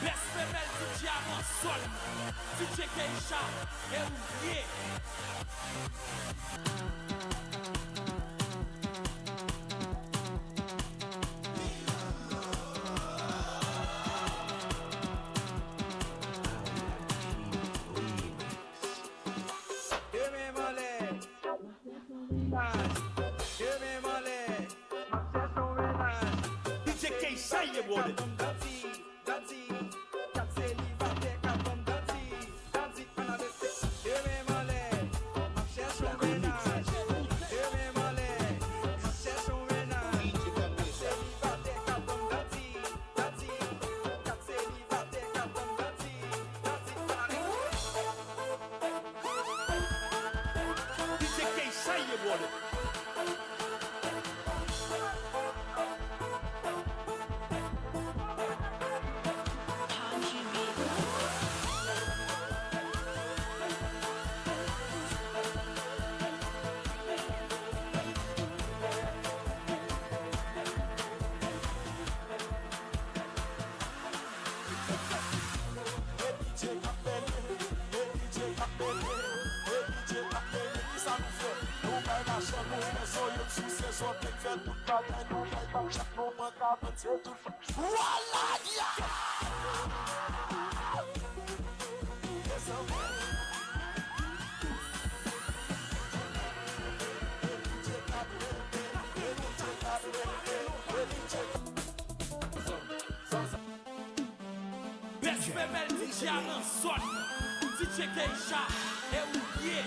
Best femelle DJ avant sol. DJ Keisha et oublié. DJ Keisha, you want it. Best femelle DJ avant sol. DJ Keisha et oublié.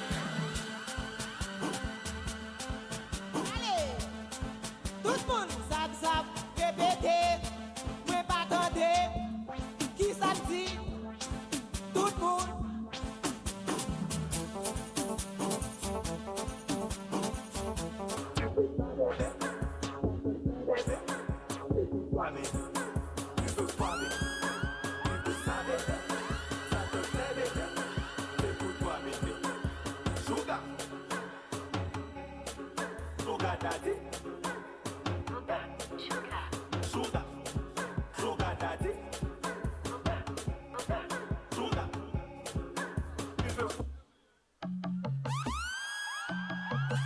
Allez, tout le monde, zap zap, répétez, moi pas attendez, qui ça dit, tout le monde.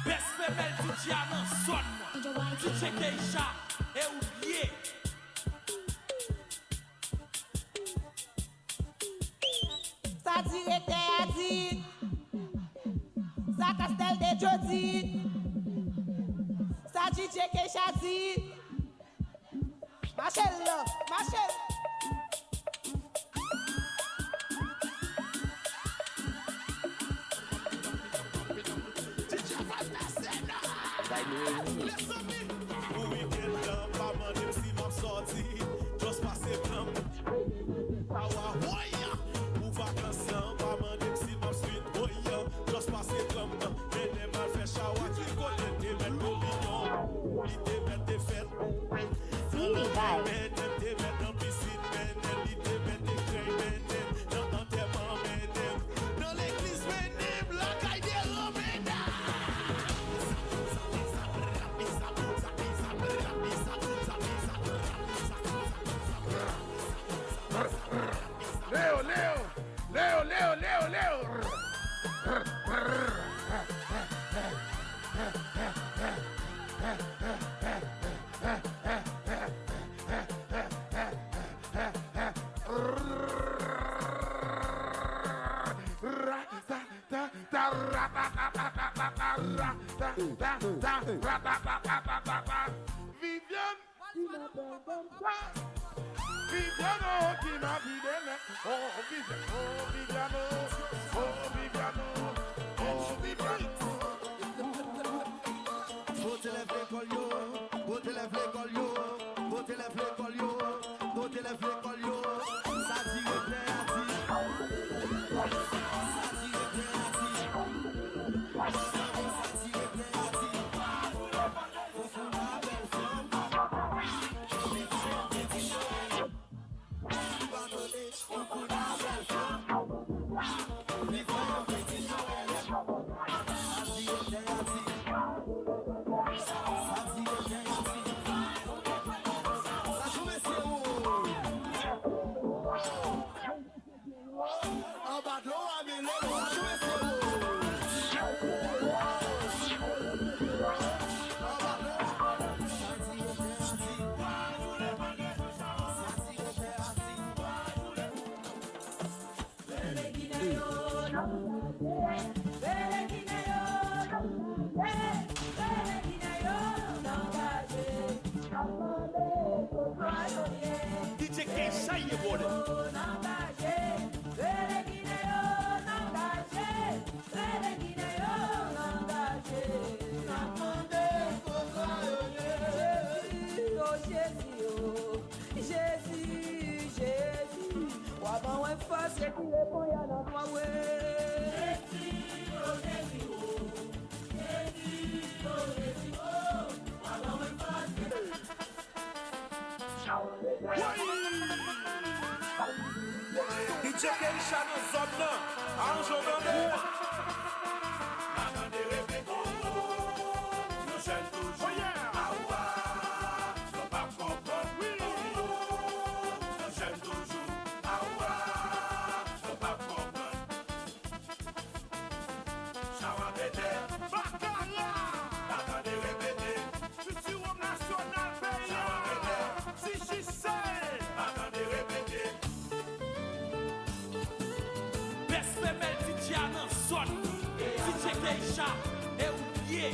Best femelle DJ avant sol. DJ Keisha et oublié. Ça dit était à dire, ça castel de Jody, ça dit Keisha dit, Machel là, Machel. Viviano, qui m'a vidé, oh Viviano, oh Viviano, oh Viviano. Vote l'école yo, vote l'école yo, vote l'école yo, vote l'école yo. Ça dit que t'es à dire, ça dit que t'es à dire, ça dit que t'es à dire. Faut qu'on a belle femme, les femmes des visions. Faut qu'on a belle femme, les femmes des visions. Ça dit que t'es à dire. boy. DJ Keisha dans zone là, en journée. Best femelle DJ dans zone. DJ Keisha, oublié.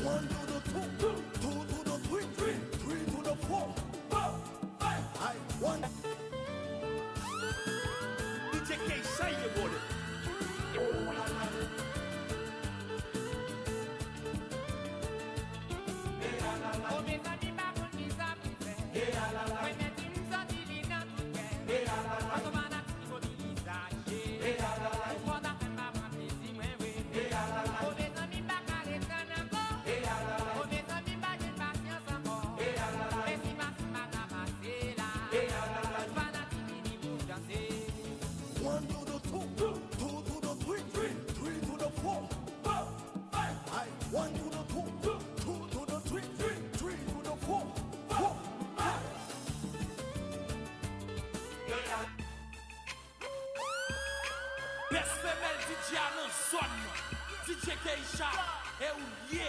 One to the two, two to the three, three to the four. I one. DJ Keisha, you boy. One to the two, two to the three, three to the four. I one to the two, two to the three, three to the four. Best femelle DJ dans zone. DJ Keisha, oublié.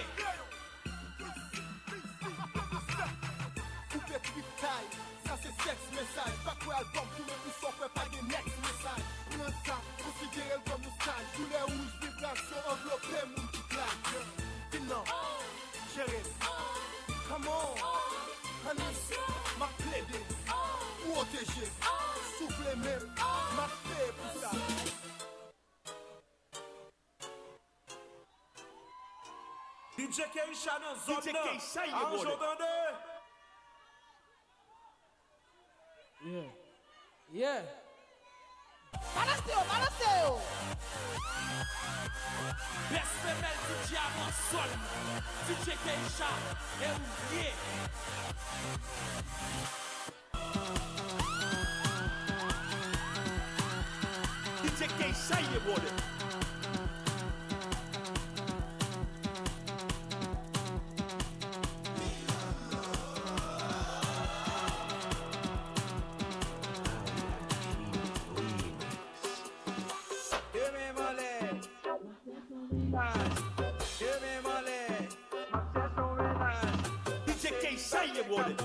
Coupé trip taille, ça c'est sexe message. Pas quoi album, tout le monde s'offre pas de next message. Prends ça, considérez comme nous stage. Tous les rouges vibrations enveloppées, mon petit claque. Dis non, chérie, come on, honey, ma plaidé, protégé, soufflez même, ma fait pour ça. DJ Keisha dans zone DJ là, Keisha, you en boy. journée. Yeah. Balanceo. Best femelle DJ dans zone. DJ Keisha, oublié. DJ Keisha, you boy. DJ Keisha, you boy.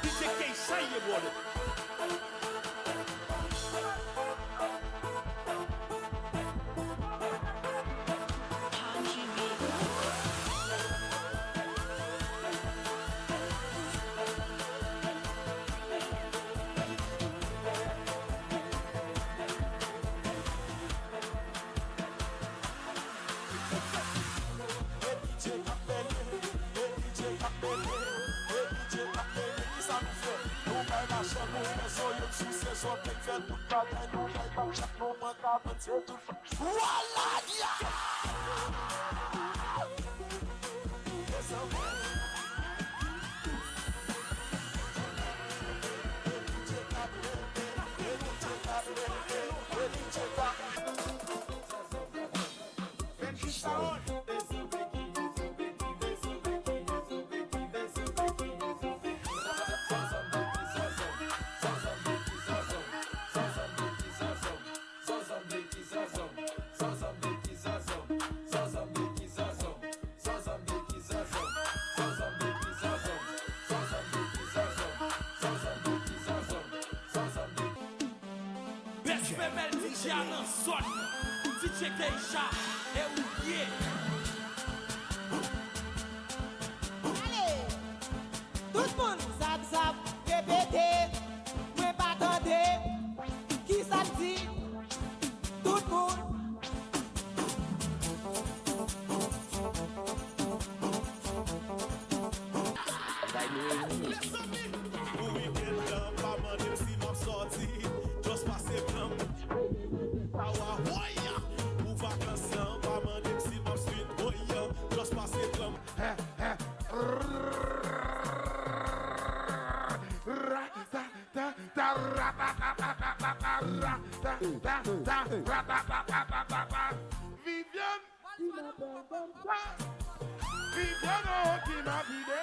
DJ Keisha, you boy. DJ nan zon nan. DJ Keisha, e ou ye. Allez, tout le monde, zap zap, répétez, moi pas attendez, qui ça dit, tout le monde. Viviano, qui m'a vidé,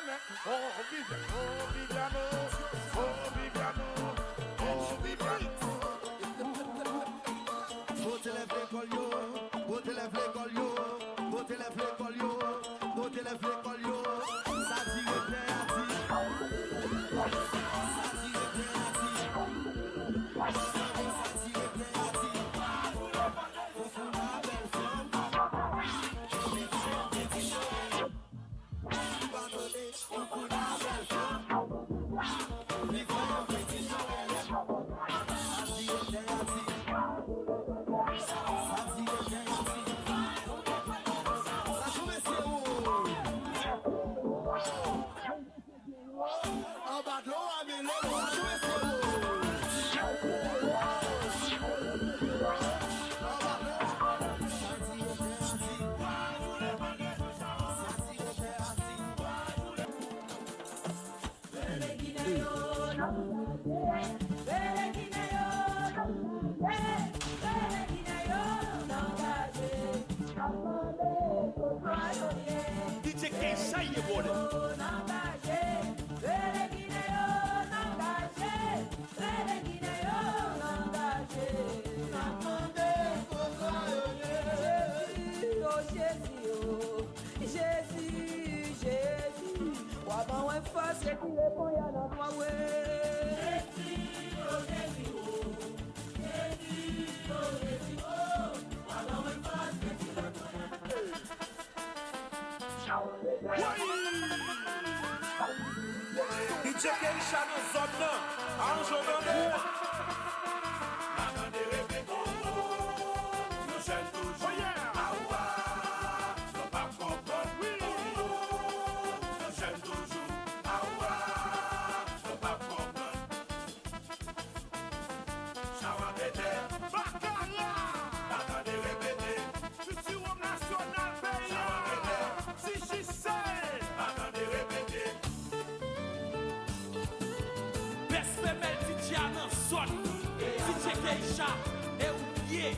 oh Viviano, oh Viviano, oh Viviano. Vote l'école yo, vote l'école yo, vote l'école yo, vote l'école yo. Ça dit le père a dit, ça dit le père a dit, ça dit le père a dit. Faut qu'on a belle femme, faut qu'on a belle femme. Les femmes petit Noël, ça dit le père a dit. DJ Keisha ye bode. DJ Keisha nan zon nan. Anjo bande. Best female DJ nan zon nan. DJ Keisha, e ou ye.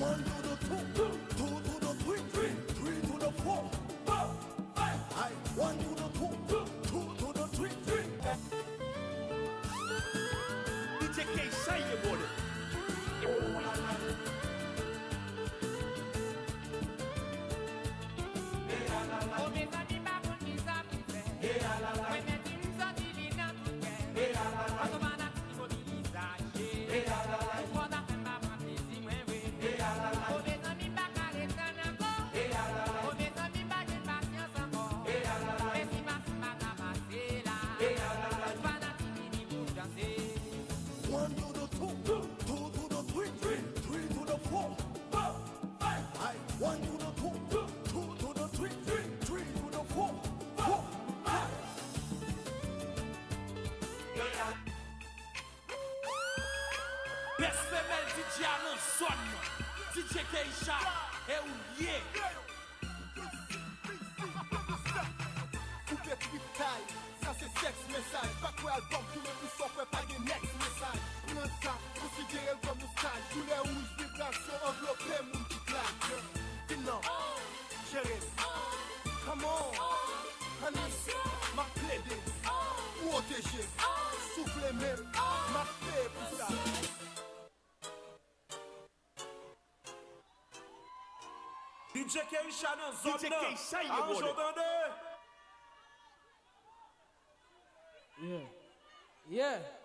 One to the two, two to the three, three to the four. Aye, one to the two, two to the three. DJ Keisha ye bode. One to the two, two to the three, three to the four. Aye, one to the two, two to the three, three to the four. Best female DJ nan zon nan. DJ Keisha, e ou ye. Coupé trip taille, ça c'est sexe message. Pas quoi album, tout le monde s'offre pas de next message. Prends ça, considérez comme le style. Tous les rouges vibrations enveloppées, mon petit claque. Dis non, chérie. Come on, honey, ma plaidé, protéger, souffler même, ma fait pour ça. DJ Keisha dans zone DJ nan. Keisha, you Anjo bode. bande. Yeah.